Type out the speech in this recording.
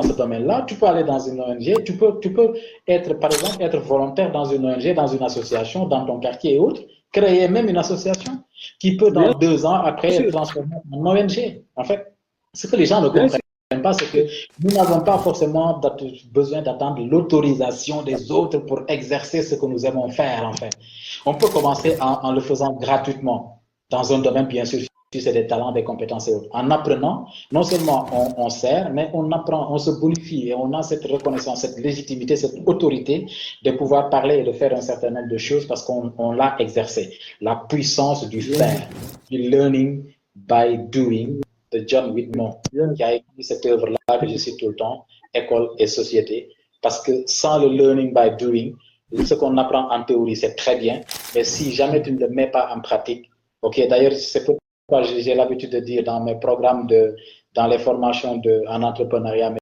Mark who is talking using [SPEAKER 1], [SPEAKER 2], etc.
[SPEAKER 1] ce domaine-là, tu peux aller dans une ONG, tu peux être, par exemple, être volontaire dans une ONG, dans une association, dans ton quartier et autres, créer même une association qui peut, dans
[SPEAKER 2] Bien
[SPEAKER 1] 2 ans, après, être
[SPEAKER 2] sûr,
[SPEAKER 1] transformée en ONG. En fait, ce que les gens ne
[SPEAKER 2] bien sûr.
[SPEAKER 1] comprennent pas, c'est que nous n'avons pas forcément besoin d'attendre l'autorisation des autres pour exercer ce que nous aimons faire, en fait. On peut commencer en le faisant gratuitement, dans un domaine, bien sûr, si c'est des talents, des compétences et autres. En apprenant, non seulement on sert, mais on apprend, on se bonifie et on a cette reconnaissance, cette légitimité, cette autorité de pouvoir parler et de faire un certain nombre de choses parce qu'on l'a exercé. La puissance du
[SPEAKER 2] Bien,
[SPEAKER 1] faire, du learning by doing de John Whitmore,
[SPEAKER 2] bien,
[SPEAKER 1] qui a écrit cette œuvre-là que je cite tout le temps, École et société. Parce que sans le learning by doing, ce qu'on apprend en théorie, c'est très bien, mais si jamais tu ne le mets pas en pratique, ok, d'ailleurs, c'est pourquoi j'ai l'habitude de dire dans mes programmes, dans les formations en entrepreneuriat,